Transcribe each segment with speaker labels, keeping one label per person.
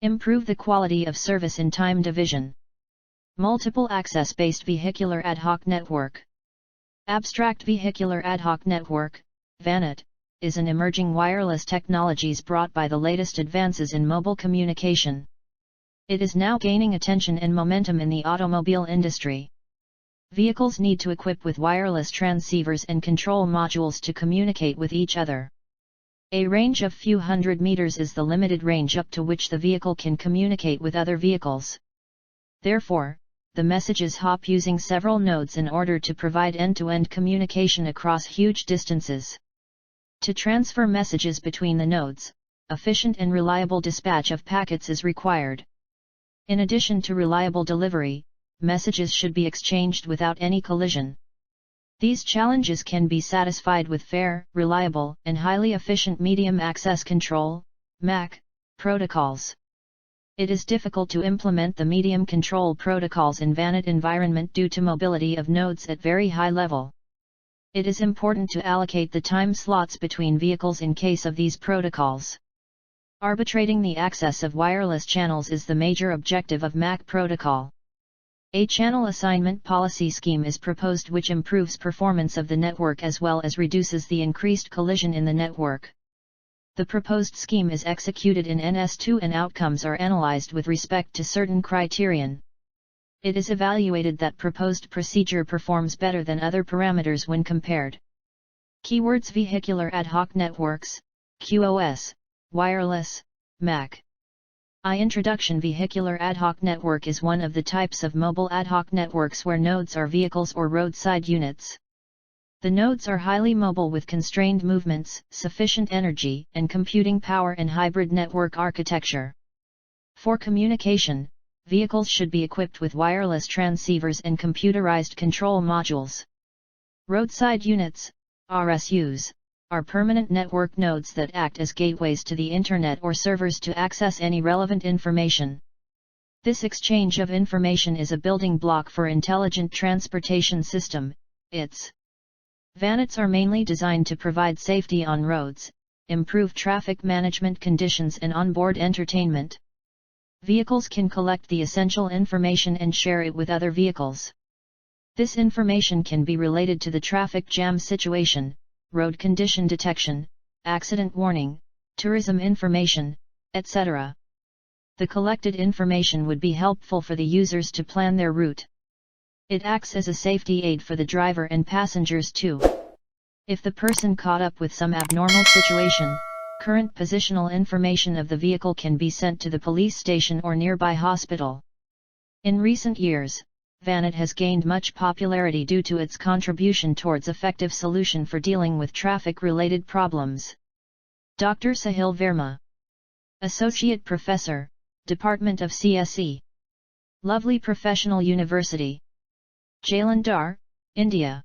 Speaker 1: Improve the quality of service in time division. Multiple access-based vehicular ad hoc network. Abstract Vehicular Ad Hoc Network, VANET, is an emerging wireless technologies brought by the latest advances in mobile communication. It is now gaining attention and momentum in the automobile industry. Vehicles need to equip with wireless transceivers and control modules to communicate with each other. A range of few hundred meters is the limited range up to which the vehicle can communicate with other vehicles. Therefore, the messages hop using several nodes in order to provide end-to-end communication across huge distances. To transfer messages between the nodes, efficient and reliable dispatch of packets is required. In addition to reliable delivery, messages should be exchanged without any collision. These challenges can be satisfied with fair, reliable, and highly efficient medium access control (MAC) protocols. It is difficult to implement the medium control protocols in VANET environment due to mobility of nodes at very high level. It is important to allocate the time slots between vehicles in case of these protocols. Arbitrating the access of wireless channels is the major objective of MAC protocol. A channel assignment policy scheme is proposed which improves performance of the network as well as reduces the increased collision in the network. The proposed scheme is executed in NS2 and outcomes are analyzed with respect to certain criterion. It is evaluated that proposed procedure performs better than other parameters when compared. Keywords: Vehicular Ad Hoc Networks, QoS, Wireless, MAC. Introduction. Vehicular ad hoc network is one of the types of mobile ad hoc networks where nodes are vehicles or roadside units. The nodes are highly mobile with constrained movements, sufficient energy and computing power and hybrid network architecture. For communication, vehicles should be equipped with wireless transceivers and computerized control modules. Roadside units, RSUs, are permanent network nodes that act as gateways to the Internet or servers to access any relevant information. This exchange of information is a building block for intelligent transportation system, ITS. VANETs are mainly designed to provide safety on roads, improve traffic management conditions and onboard entertainment. Vehicles can collect the essential information and share it with other vehicles. This information can be related to the traffic jam situation, road condition detection, accident warning, tourism information, etc. The collected information would be helpful for the users to plan their route. It acts as a safety aid for the driver and passengers too. If the person caught up with some abnormal situation, current positional information of the vehicle can be sent to the police station or nearby hospital. In recent years, VANET has gained much popularity due to its contribution towards effective solution for dealing with traffic-related problems. Dr. Sahil Verma, Associate Professor, Department of Cchi, Lovely Professional University, Jalandhar, India.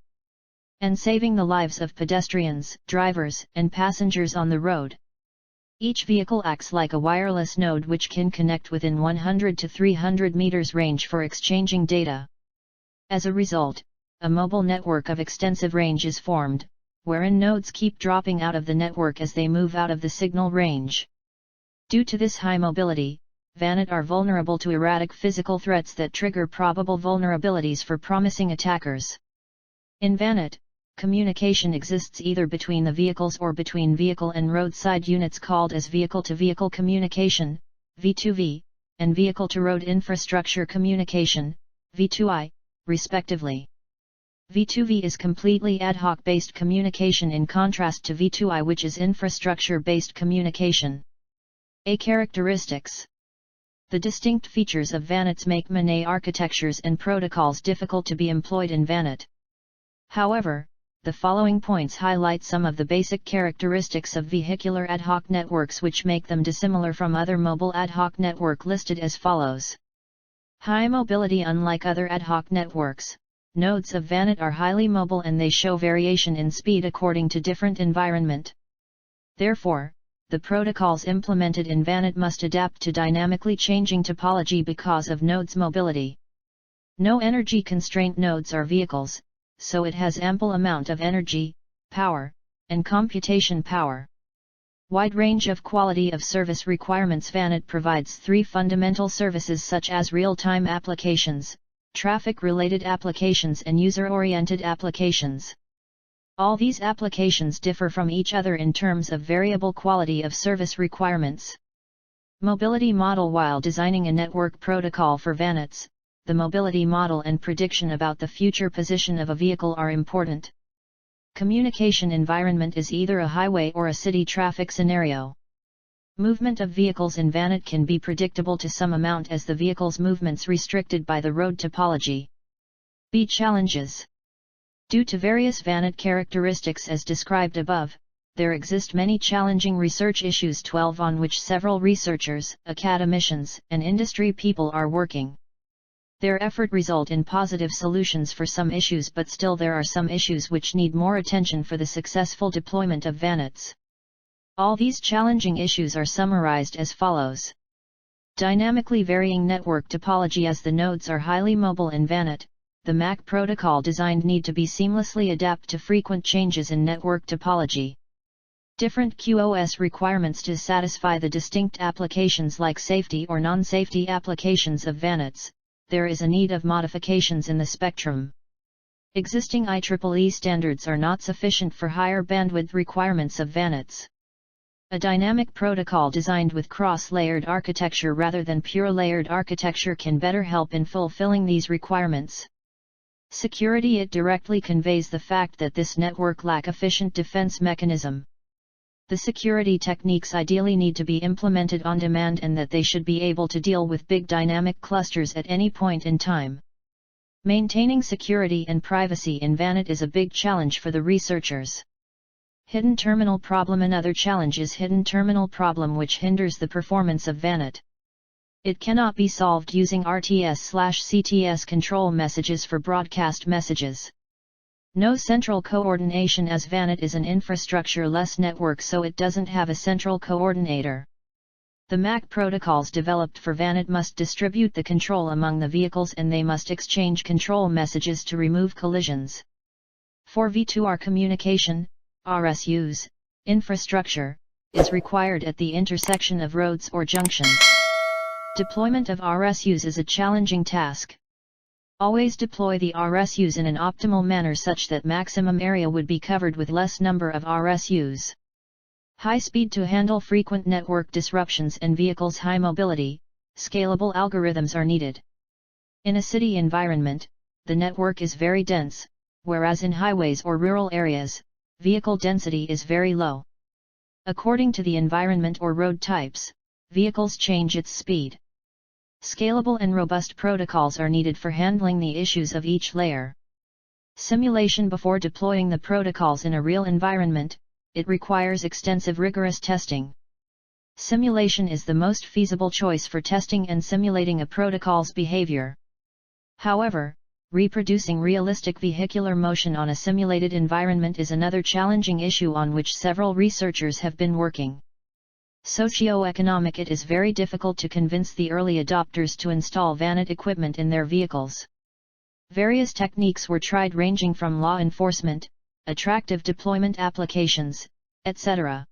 Speaker 1: And saving the lives of pedestrians, drivers, and passengers on the road. Each vehicle acts like a wireless node which can connect within 100 to 300 meters range for exchanging data. As a result, a mobile network of extensive range is formed, wherein nodes keep dropping out of the network as they move out of the signal range. Due to this high mobility, VANET are vulnerable to erratic physical threats that trigger probable vulnerabilities for promising attackers. In VANET, communication exists either between the vehicles or between vehicle and roadside units called as vehicle-to-vehicle communication, V2V, and vehicle-to-road infrastructure communication, V2I, respectively. V2V is completely ad hoc-based communication in contrast to V2I, which is infrastructure-based communication. Characteristics. The distinct features of VANETs make MANET architectures and protocols difficult to be employed in VANET. However, the following points highlight some of the basic characteristics of vehicular ad hoc networks which make them dissimilar from other mobile ad hoc network listed as follows. High mobility. Unlike other ad hoc networks, nodes of VANET are highly mobile and they show variation in speed according to different environment. Therefore, the protocols implemented in VANET must adapt to dynamically changing topology because of nodes' mobility. No energy constraint nodes are vehicles, so it has ample amount of energy, power, and computation power. Wide range of quality of service requirements. VANET provides three fundamental services such as real-time applications, traffic-related applications and user-oriented applications. All these applications differ from each other in terms of variable quality of service requirements. Mobility model. While designing a network protocol for VANETs, the mobility model and prediction about the future position of a vehicle are important. Communication environment is either a highway or a city traffic scenario. Movement of vehicles in VANET can be predictable to some amount as the vehicle's movements restricted by the road topology. B. Challenges. Due to various VANET characteristics as described above, there exist many challenging research issues 12 on which several researchers, academicians, and industry people are working. Their effort result in positive solutions for some issues, but still there are some issues which need more attention for the successful deployment of VANETs. All these challenging issues are summarized as follows. Dynamically varying network topology. As the nodes are highly mobile in VANET, the MAC protocol designed need to be seamlessly adapt to frequent changes in network topology. Different QoS requirements to satisfy the distinct applications like safety or non-safety applications of VANETs. There is a need of modifications in the spectrum. Existing IEEE standards are not sufficient for higher bandwidth requirements of VANETs. A dynamic protocol designed with cross-layered architecture rather than pure layered architecture can better help in fulfilling these requirements. Security. It directly conveys the fact that this network lacks efficient defense mechanism. The security techniques ideally need to be implemented on demand and that they should be able to deal with big dynamic clusters at any point in time. Maintaining security and privacy in VANET is a big challenge for the researchers. Hidden terminal problem. Another challenge is hidden terminal problem which hinders the performance of VANET. It cannot be solved using RTS/CTS control messages for broadcast messages. No central coordination as VANET is an infrastructure-less network, so it doesn't have a central coordinator. The MAC protocols developed for VANET must distribute the control among the vehicles and they must exchange control messages to remove collisions. For V2R communication, RSUs, infrastructure, is required at the intersection of roads or junctions. Deployment of RSUs is a challenging task. Always deploy the RSUs in an optimal manner such that maximum area would be covered with less number of RSUs. High speed to handle frequent network disruptions and vehicles' high mobility, scalable algorithms are needed. In a city environment, the network is very dense, whereas in highways or rural areas, vehicle density is very low. According to the environment or road types, vehicles change its speed. Scalable and robust protocols are needed for handling the issues of each layer. Simulation before deploying the protocols in a real environment, it requires extensive rigorous testing. Simulation is the most feasible choice for testing and simulating a protocol's behavior. However, reproducing realistic vehicular motion on a simulated environment is another challenging issue on which several researchers have been working. Socioeconomic. It is very difficult to convince the early adopters to install VANET equipment in their vehicles. Various techniques were tried ranging from law enforcement, attractive deployment applications, etc.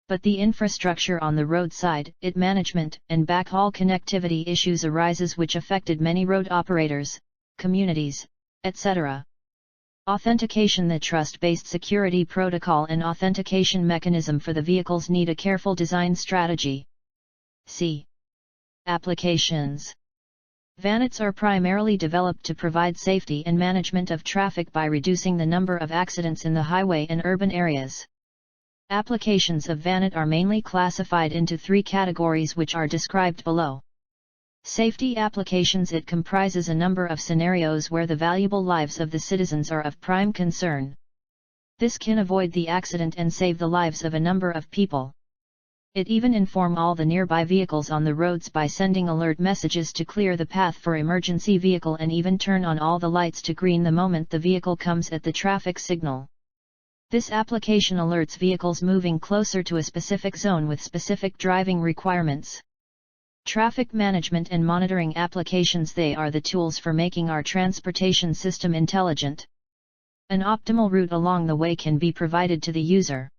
Speaker 1: But the infrastructure on the roadside, IT management, and backhaul connectivity issues arises which affected many road operators, communities, etc. Authentication. The trust-based security protocol and authentication mechanism for the vehicles need a careful design strategy. C. Applications. VANETs are primarily developed to provide safety and management of traffic by reducing the number of accidents in the highway and urban areas. Applications of VANET are mainly classified into three categories which are described below. Safety applications. It comprises a number of scenarios where the valuable lives of the citizens are of prime concern. This can avoid the accident and save the lives of a number of people. It even inform all the nearby vehicles on the roads by sending alert messages to clear the path for emergency vehicle and even turn on all the lights to green the moment the vehicle comes at the traffic signal. This application alerts vehicles moving closer to a specific zone with specific driving requirements. Traffic management and monitoring applications. They are the tools for making our transportation system intelligent. An optimal route along the way can be provided to the user.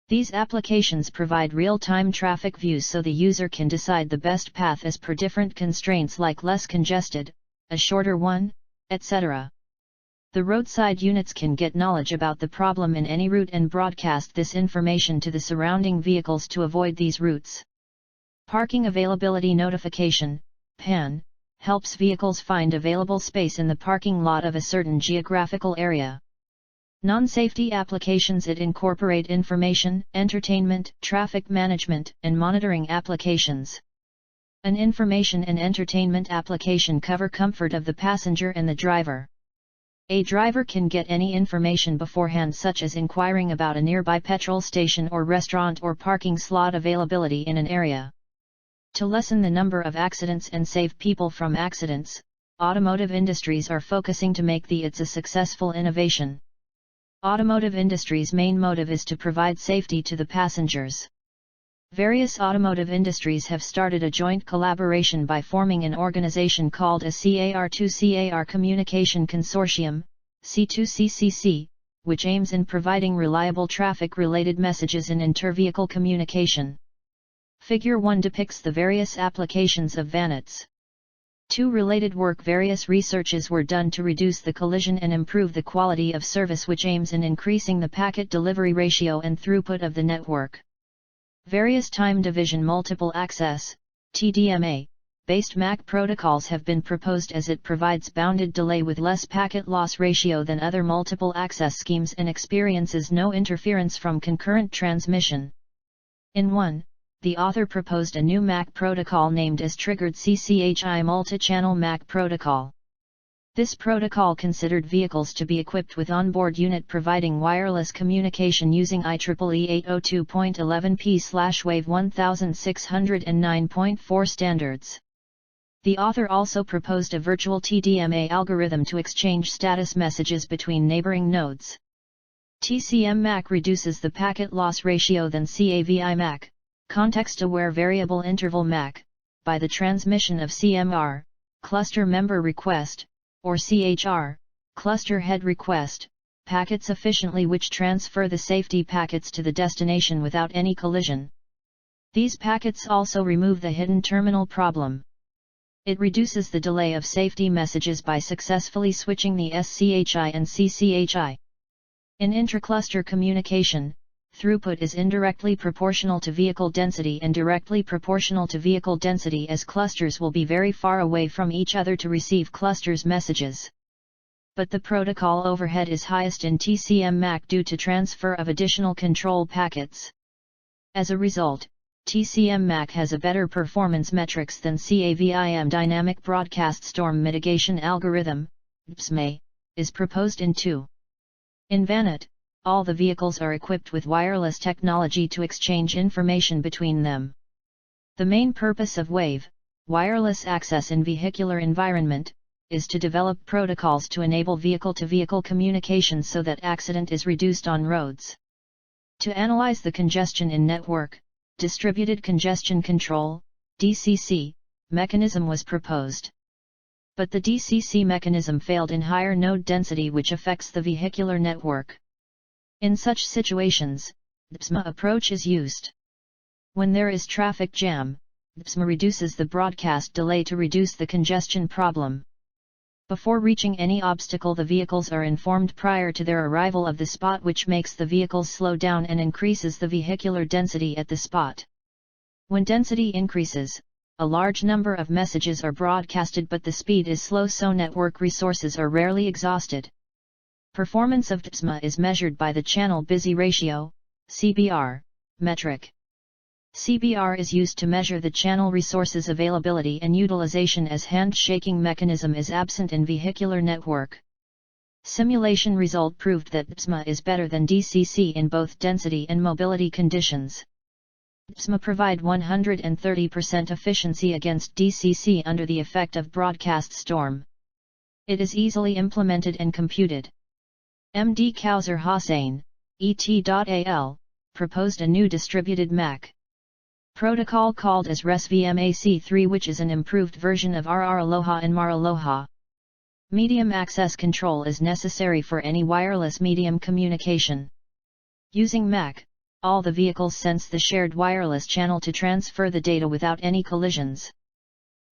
Speaker 1: These applications provide real-time traffic views so the user can decide the best path as per different constraints like less congested, a shorter one, etc. The roadside units can get knowledge about the problem in any route and broadcast this information to the surrounding vehicles to avoid these routes. Parking Availability Notification, PAN, helps vehicles find available space in the parking lot of a certain geographical area. Non-safety applications it incorporate information, entertainment, traffic management, and monitoring applications. An information and entertainment application cover comfort of the passenger and the driver. A driver can get any information beforehand such as inquiring about a nearby petrol station or restaurant or parking slot availability in an area. To lessen the number of accidents and save people from accidents, automotive industries are focusing to make it's a successful innovation. Automotive industry's main motive is to provide safety to the passengers. Various automotive industries have started a joint collaboration by forming an organization called a CAR2CAR Communication Consortium, C2CCC, which aims in providing reliable traffic-related messages in inter-vehicle communication. Figure 1 depicts the various applications of VANETs. 2 related work. Various researches were done to reduce the collision and improve the quality of service, which aims in increasing the packet delivery ratio and throughput of the network. Various time division multiple access, Tdma-Based Mac Protocols have been proposed as it provides bounded delay with less packet loss ratio than other multiple access schemes and experiences no interference from concurrent transmission. In 1, the author proposed a new MAC protocol named as Triggered Cchi Multi-Channel MAC Protocol. This protocol considered vehicles to be equipped with onboard unit providing wireless communication using IEEE 802.11p/Wave 1609.4 standards. The author also proposed a virtual TDMA algorithm to exchange status messages between neighboring nodes. TCM MAC reduces the packet loss ratio than CAVI MAC, context-aware variable interval MAC, by the transmission of CMR, cluster member request, or CHR, cluster head request, packets efficiently, which transfer the safety packets to the destination without any collision. These packets also remove the hidden terminal problem. It reduces the delay of safety messages by successfully switching the SCHI and CCHI. In intra-cluster communication, throughput is indirectly proportional to vehicle density and directly proportional to vehicle density, as clusters will be very far away from each other to receive clusters' messages. But the protocol overhead is highest in TCM MAC due to transfer of additional control packets. As a result, TCM MAC has a better performance metrics than CAVIM. Dynamic Broadcast Storm Mitigation Algorithm, DBSMA, is proposed in 2. In VANET, all the vehicles are equipped with wireless technology to exchange information between them. The main purpose of WAVE, wireless access in vehicular environment, is to develop protocols to enable vehicle-to-vehicle communication so that accident is reduced on roads. To analyze the congestion in network, distributed congestion control, DCC, mechanism was proposed. But the DCC mechanism failed in higher node density, which affects the vehicular network. In such situations, DBSMA approach is used. When there is traffic jam, DBSMA reduces the broadcast delay to reduce the congestion problem. Before reaching any obstacle, the vehicles are informed prior to their arrival of the spot, which makes the vehicles slow down and increases the vehicular density at the spot. When density increases, a large number of messages are broadcasted, but the speed is slow, so network resources are rarely exhausted. Performance of DBSMA is measured by the channel busy ratio, CBR, metric. CBR is used to measure the channel resources availability and utilization, as handshaking mechanism is absent in vehicular network. Simulation result proved that DBSMA is better than DCC in both density and mobility conditions. DBSMA provide 130% efficiency against DCC under the effect of broadcast storm. It is easily implemented and computed. MD Kauser Hossain, ET.AL, proposed a new distributed MAC protocol called as ResVMAC3, which is an improved version of RR Aloha and MAR Aloha. Medium access control is necessary for any wireless medium communication. Using MAC, all the vehicles sense the shared wireless channel to transfer the data without any collisions.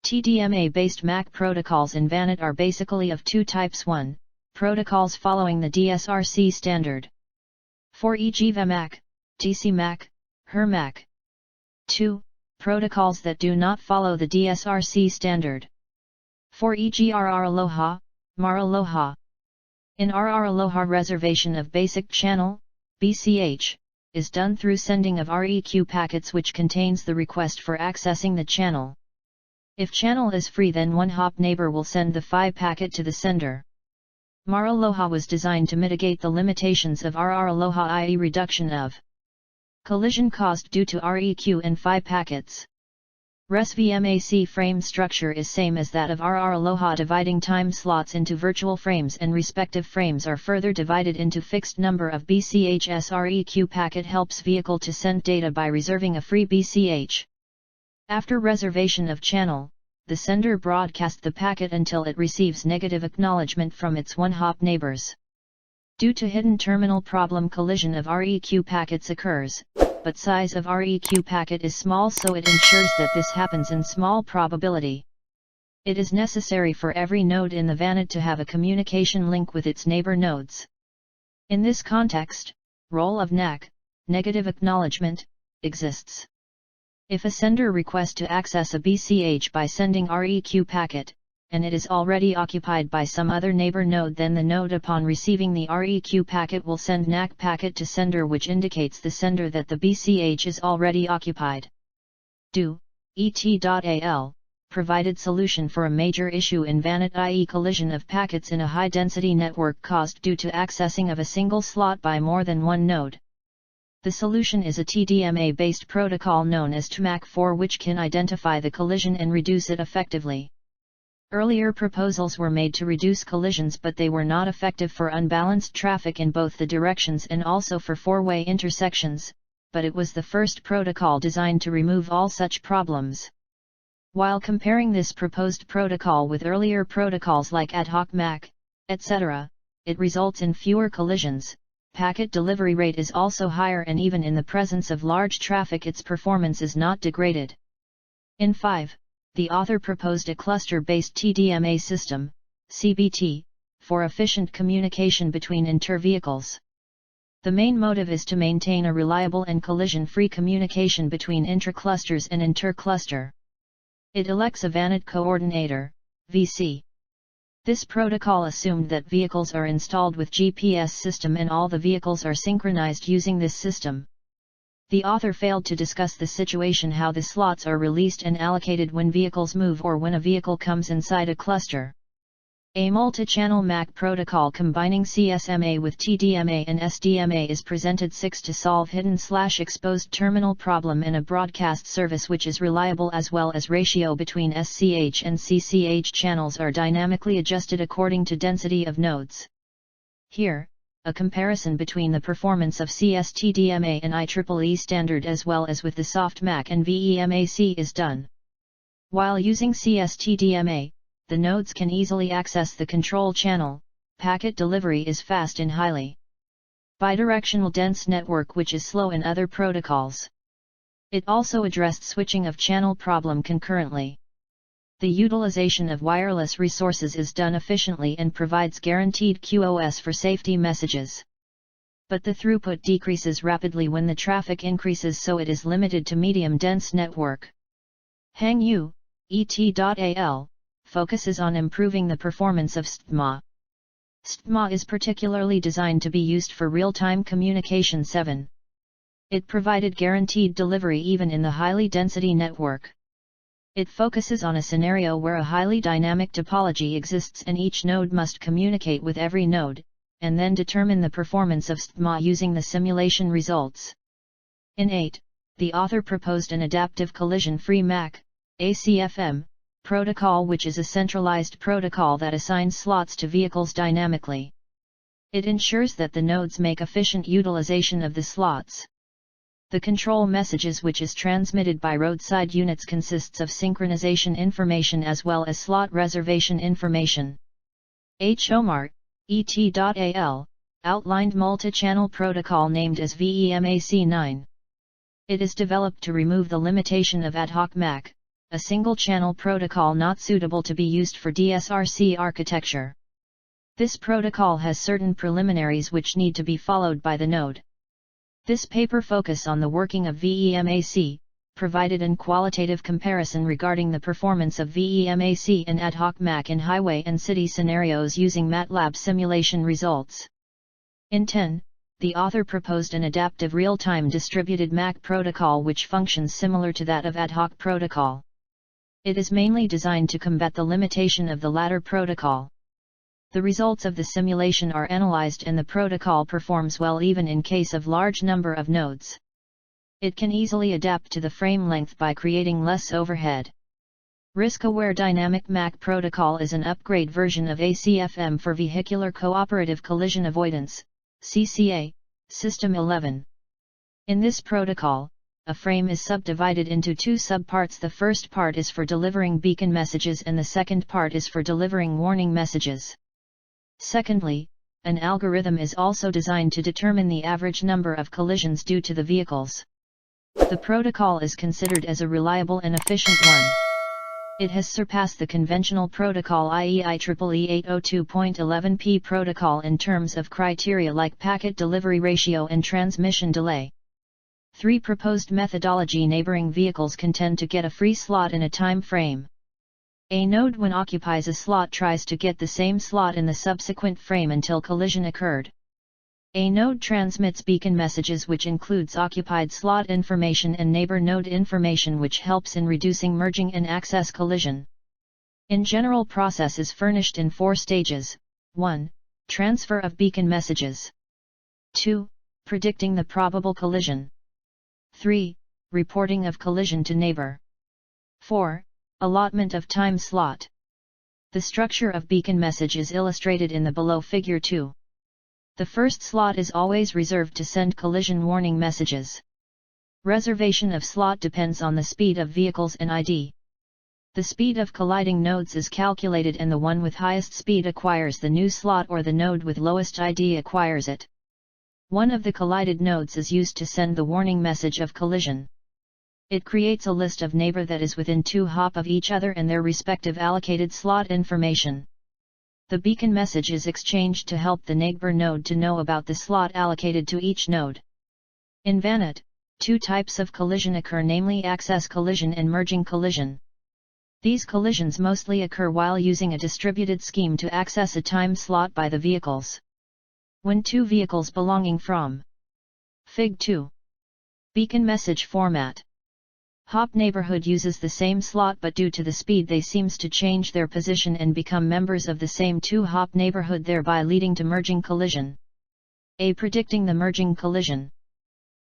Speaker 1: Tdma-based Mac protocols in VANET are basically of two types. 1. Protocols following the DSRC standard. For e.g. VMAC, TC-MAC, HER-MAC. 2. Protocols that do not follow the DSRC standard. For e.g. RR-Aloha, MAR-Aloha. In RR-Aloha, reservation of basic channel, BCH, is done through sending of REQ packets which contains the request for accessing the channel. If channel is free, then one hop neighbor will send the PHY packet to the sender. MAR-Aloha was designed to mitigate the limitations of RR-Aloha, i.e. reduction of collision caused due to REQ and PHY packets. Res VMAC frame structure is same as that of RR-Aloha, dividing time slots into virtual frames, and respective frames are further divided into fixed number of BCHs. REQ packet helps vehicle to send data by reserving a free BCH. After reservation of channel, the sender broadcasts the packet until it receives negative acknowledgement from its one-hop neighbors. Due to hidden terminal problem, collision of REQ packets occurs, but size of REQ packet is small, so it ensures that this happens in small probability. It is necessary for every node in the VANET to have a communication link with its neighbor nodes. In this context, role of NAC, negative acknowledgement, exists. If a sender requests to access a BCH by sending REQ packet, and it is already occupied by some other neighbor node, then the node upon receiving the REQ packet will send NAC packet to sender, which indicates the sender that the BCH is already occupied. Do, ET.AL, provided solution for a major issue in VANET, i.e. collision of packets in a high-density network caused due to accessing of a single slot by more than one node. The solution is a Tdma-based protocol known as Tdma-4, which can identify the collision and reduce it effectively. Earlier proposals were made to reduce collisions, but they were not effective for unbalanced traffic in both the directions and also for four-way intersections, but it was the first protocol designed to remove all such problems. While comparing this proposed protocol with earlier protocols like ad hoc MAC, etc., it results in fewer collisions. Packet delivery rate is also higher, and even in the presence of large traffic its performance is not degraded. In 5, the author proposed a cluster-based TDMA system, CBT, for efficient communication between inter-vehicles. The main motive is to maintain a reliable and collision-free communication between intra-clusters and inter-cluster. It elects a VANET coordinator, VC. This protocol assumed that vehicles are installed with GPS system and all the vehicles are synchronized using this system. The author failed to discuss the situation how the slots are released and allocated when vehicles move or when a vehicle comes inside a cluster. A multi-channel MAC protocol combining CSMA with TDMA and SDMA is presented 6 to solve hidden/exposed terminal problem in a broadcast service which is reliable, as well as ratio between SCH and CCH channels are dynamically adjusted according to density of nodes. Here, a comparison between the performance of CS-TDMA and IEEE standard as well as with the soft MAC and VEMAC is done. While using CS-TDMA, the nodes can easily access the control channel. Packet delivery is fast in highly bidirectional dense network, which is slow in other protocols. It also addressed switching of channel problem concurrently. The utilization of wireless resources is done efficiently and provides guaranteed QoS for safety messages. But the throughput decreases rapidly when the traffic increases, so it is limited to medium dense network. HangU, ET.AL, focuses on improving the performance of Tdma. Tdma is particularly designed to be used for real-time communication. 7. It provided guaranteed delivery even in the highly density network. It focuses on a scenario where a highly dynamic topology exists and each node must communicate with every node, and then determine the performance of Tdma using the simulation results. In 8, the author proposed an adaptive collision-free MAC, ACFM, protocol, which is a centralized protocol that assigns slots to vehicles dynamically. It ensures that the nodes make efficient utilization of the slots. The control messages which is transmitted by roadside units consists of synchronization information as well as slot reservation information. H. Omar, ET.AL, outlined multi-channel protocol named as VEMAC9. It is developed to remove the limitation of ad hoc MAC, a single-channel protocol not suitable to be used for DSRC architecture. This protocol has certain preliminaries which need to be followed by the node. This paper focuses on the working of VEMAC, provided an qualitative comparison regarding the performance of VEMAC and ad hoc MAC in highway and city scenarios using MATLAB simulation results. In 10, the author proposed an adaptive real-time distributed MAC protocol which functions similar to that of ad hoc protocol. It is mainly designed to combat the limitation of the latter protocol. The results of the simulation are analyzed and the protocol performs well even in case of large number of nodes. It can easily adapt to the frame length by creating less overhead. Risk-aware Dynamic MAC Protocol is an upgrade version of ACFM for Vehicular Cooperative Collision Avoidance, CCA, System 11. In this protocol, a frame is subdivided into two subparts. The first part is for delivering beacon messages and the second part is for delivering warning messages. Secondly, an algorithm is also designed to determine the average number of collisions due to the vehicles. The protocol is considered as a reliable and efficient one. It has surpassed the conventional protocol i.e. IEEE 802.11p protocol in terms of criteria like packet delivery ratio and transmission delay. 3 proposed methodology. Neighboring vehicles can tend to get a free slot in a time frame. A node when occupies a slot tries to get the same slot in the subsequent frame until collision occurred. A node transmits beacon messages which includes occupied slot information and neighbor node information which helps in reducing merging and access collision. In general, process is furnished in 4 stages. 1. Transfer of beacon messages. 2. Predicting the probable collision. 3. Reporting of collision to neighbor. 4. Allotment of time slot. The structure of beacon message is illustrated in the below figure 2. The first slot is always reserved to send collision warning messages. Reservation of slot depends on the speed of vehicles and ID. The speed of colliding nodes is calculated and the one with highest speed acquires the new slot or the node with lowest ID acquires it. One of the collided nodes is used to send the warning message of collision. It creates a list of neighbor that is within 2 hop of each other and their respective allocated slot information. The beacon message is exchanged to help the neighbor node to know about the slot allocated to each node. In VANET, 2 types of collision occur, namely access collision and merging collision. These collisions mostly occur while using a distributed scheme to access a time slot by the vehicles. When 2 vehicles belonging from Fig. 2. Beacon message format. Hop neighborhood uses the same slot but due to the speed they seems to change their position and become members of the same 2-hop neighborhood, thereby leading to merging collision. A. Predicting the merging collision.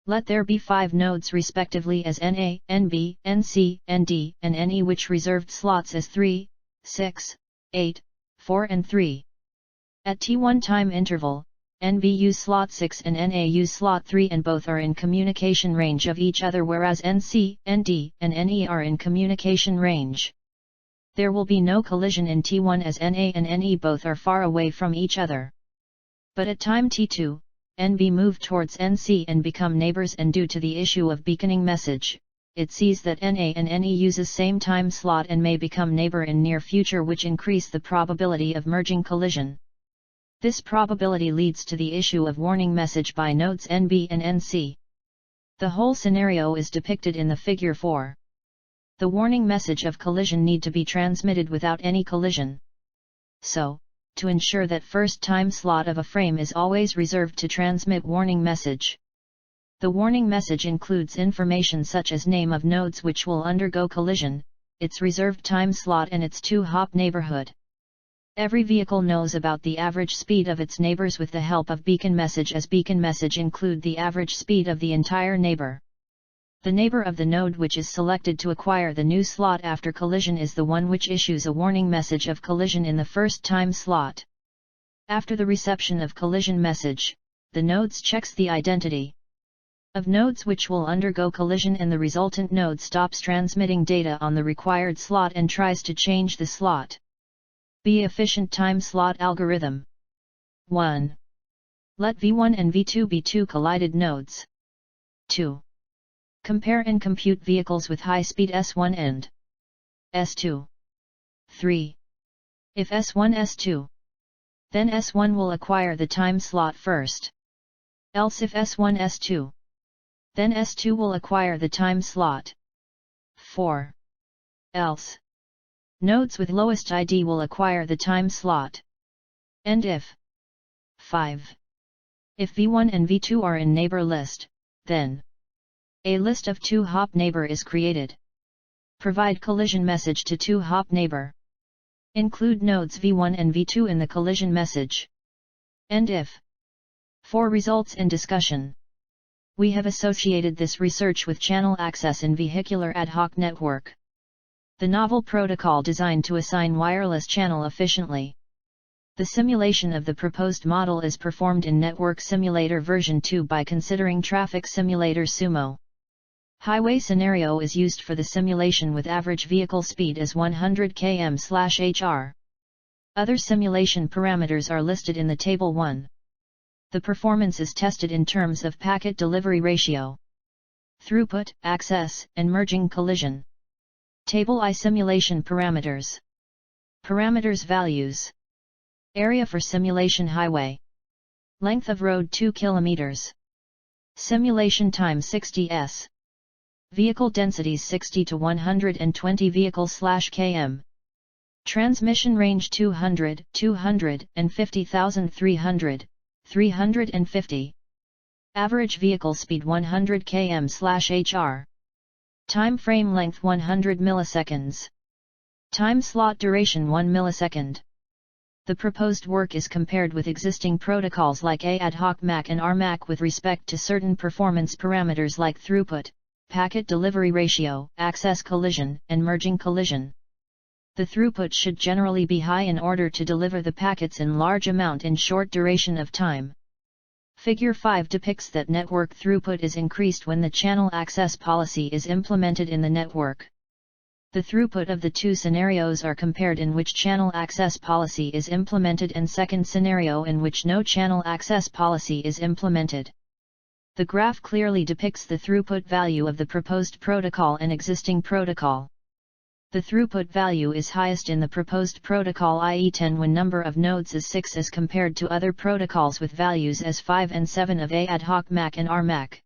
Speaker 1: Let there be 5 nodes respectively as NA, NB, NC, ND, and NE which reserved slots as 3, 6, 8, 4 and 3. At T1 time interval, NB use slot 6 and NA use slot 3 and both are in communication range of each other, whereas NC, ND, and NE are in communication range. There will be no collision in T1 as NA and NE both are far away from each other. But at time T2, NB move towards NC and become neighbors, and due to the issue of beaconing message, it sees that NA and NE uses same time slot and may become neighbor in near future, which increase the probability of merging collision. This probability leads to the issue of warning message by nodes NB and NC. The whole scenario is depicted in the figure 4. The warning message of collision need to be transmitted without any collision. So, to ensure that first time slot of a frame is always reserved to transmit warning message. The warning message includes information such as name of nodes which will undergo collision, its reserved time slot and its 2-hop neighborhood. Every vehicle knows about the average speed of its neighbors with the help of beacon message, as beacon message include the average speed of the entire neighbor. The neighbor of the node which is selected to acquire the new slot after collision is the one which issues a warning message of collision in the first time slot. After the reception of collision message, the nodes checks the identity of nodes which will undergo collision and the resultant node stops transmitting data on the required slot and tries to change the slot. B. Efficient time slot algorithm. 1. Let V1 and V2 be two collided nodes. 2. Compare and compute vehicles with high speed S1 and S2. 3. If S1 S2, then S1 will acquire the time slot first. Else if S1 S2, then S2 will acquire the time slot. 4. Else, nodes with lowest ID will acquire the time slot. And if 5. If V1 and V2 are in neighbor list, then a list of 2-hop neighbor is created. Provide collision message to 2-hop neighbor. Include nodes V1 and V2 in the collision message. And if 4 results in discussion. We have associated this research with channel access in Vehicular Ad-Hoc Network, the novel protocol designed to assign wireless channel efficiently. The simulation of the proposed model is performed in Network Simulator version 2 by considering Traffic Simulator Sumo. Highway scenario is used for the simulation with average vehicle speed as 100 km/h. Other simulation parameters are listed in the Table 1. The performance is tested in terms of packet delivery ratio, throughput, access, and merging collision. Table I simulation parameters. Parameters values. Area for simulation highway. Length of road 2 km. Simulation time 60 s. Vehicle densities 60 to 120 vehicles/km. Transmission range 200, 250,000, 350. Average vehicle speed 100 km/h. Time frame length 100 milliseconds. Time slot duration 1 millisecond. The proposed work is compared with existing protocols like Ad-Hoc Mac and RMac with respect to certain performance parameters like throughput, packet delivery ratio, access collision, and merging collision. The throughput should generally be high in order to deliver the packets in large amount in short duration of time. Figure 5 depicts that network throughput is increased when the channel access policy is implemented in the network. The throughput of the two scenarios are compared in which channel access policy is implemented and second scenario in which no channel access policy is implemented. The graph clearly depicts the throughput value of the proposed protocol and existing protocol. The throughput value is highest in the proposed protocol, i.e. 10 when number of nodes is 6 as compared to other protocols with values as 5 and 7 of Ad-Hoc Mac and RMac.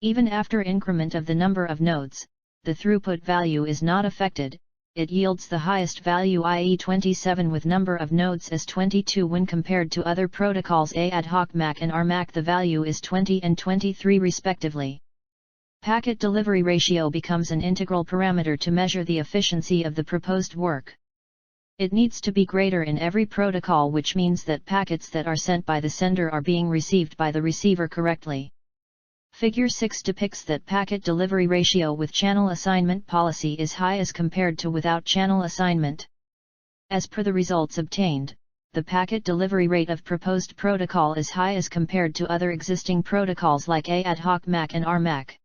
Speaker 1: Even after increment of the number of nodes, the throughput value is not affected. It yields the highest value, i.e. 27 with number of nodes as 22 when compared to other protocols Ad-Hoc Mac and RMac the value is 20 and 23 respectively. Packet delivery ratio becomes an integral parameter to measure the efficiency of the proposed work. It needs to be greater in every protocol, which means that packets that are sent by the sender are being received by the receiver correctly. Figure 6 depicts that packet delivery ratio with channel assignment policy is high as compared to without channel assignment. As per the results obtained, the packet delivery rate of proposed protocol is high as compared to other existing protocols like Ad-Hoc Mac and RMac.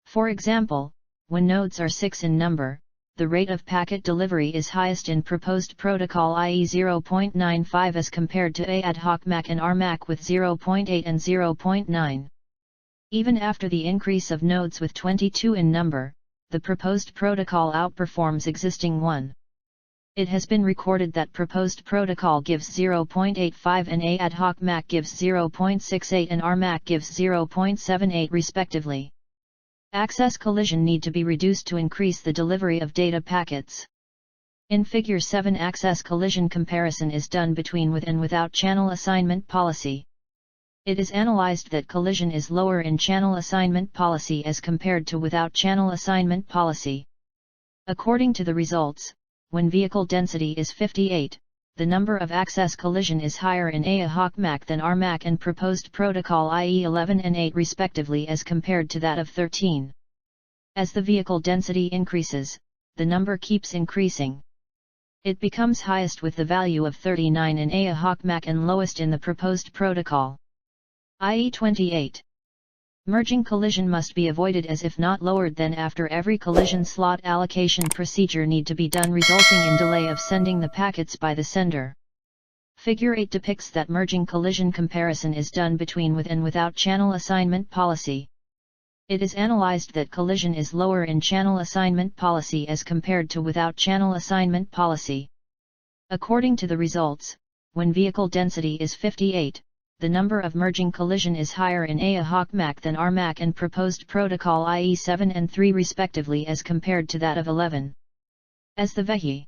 Speaker 1: For example, when nodes are 6 in number, the rate of packet delivery is highest in proposed protocol, i.e. 0.95 as compared to Ad-Hoc Mac and RMac with 0.8 and 0.9. Even after the increase of nodes with 22 in number, the proposed protocol outperforms existing one. It has been recorded that proposed protocol gives 0.85 and Ad-Hoc Mac gives 0.68 and RMac gives 0.78 respectively. Access collision need to be reduced to increase the delivery of data packets. In Figure 7, access collision comparison is done between with and without channel assignment policy. It is analyzed that collision is lower in channel assignment policy as compared to without channel assignment policy. According to the results, when vehicle density is 58, the number of access collision is higher in Ad-Hoc Mac than RMac and proposed protocol, i.e. 11 and 8 respectively as compared to that of 13. As the vehicle density increases, the number keeps increasing. It becomes highest with the value of 39 in Ad-Hoc Mac and lowest in the proposed protocol, i.e. 28. Merging collision must be avoided as if not lowered, then after every collision slot allocation procedure need to be done, resulting in delay of sending the packets by the sender. Figure 8 depicts that merging collision comparison is done between with and without channel assignment policy. It is analyzed that collision is lower in channel assignment policy as compared to without channel assignment policy. According to the results, when vehicle density is 58, the number of merging collision is higher in Ad-Hoc Mac than RMac and proposed protocol i.e. 7 and 3 respectively as compared to that of 11. As the VEHI.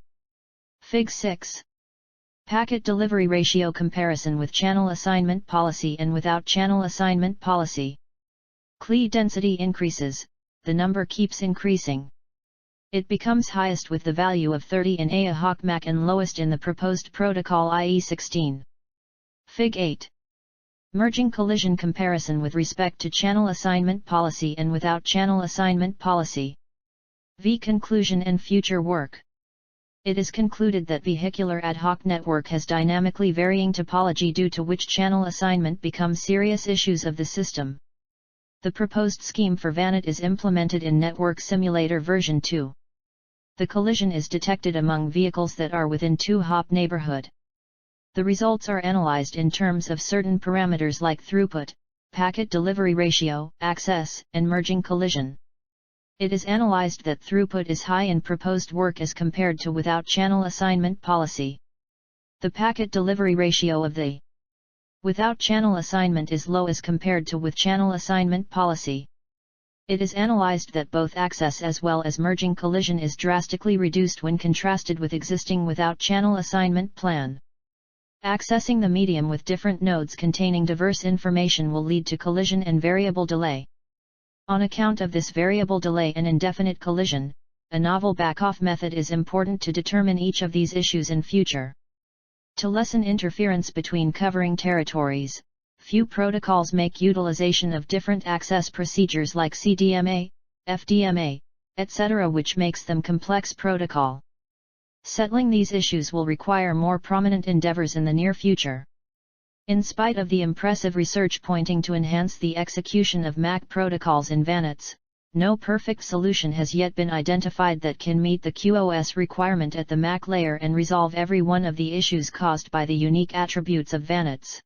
Speaker 1: Fig 6. Packet delivery ratio comparison with channel assignment policy and without channel assignment policy. Cli density increases, the number keeps increasing. It becomes highest with the value of 30 in Ad-Hoc Mac and lowest in the proposed protocol i.e. 16. Fig 8. Merging collision comparison with respect to channel assignment policy and without channel assignment policy. V. Conclusion and future work. It is concluded that Vehicular Ad-Hoc Network has dynamically varying topology due to which channel assignment becomes serious issues of the system. The proposed scheme for VANET is implemented in Network Simulator version 2. The collision is detected among vehicles that are within 2-hop neighborhood. The results are analyzed in terms of certain parameters like throughput, packet delivery ratio, access, and merging collision. It is analyzed that throughput is high in proposed work as compared to without channel assignment policy. The packet delivery ratio of the without channel assignment is low as compared to with channel assignment policy. It is analyzed that both access as well as merging collision is drastically reduced when contrasted with existing without channel assignment plan. Accessing the medium with different nodes containing diverse information will lead to collision and variable delay. On account of this variable delay and indefinite collision, a novel backoff method is important to determine each of these issues in future. To lessen interference between covering territories, few protocols make utilization of different access procedures like CDMA, FDMA, etc., which makes them complex protocol. Settling these issues will require more prominent endeavors in the near future. In spite of the impressive research pointing to enhance the execution of Mac protocols in VANETs, no perfect solution has yet been identified that can meet the QoS requirement at the Mac layer and resolve every one of the issues caused by the unique attributes of VANETs.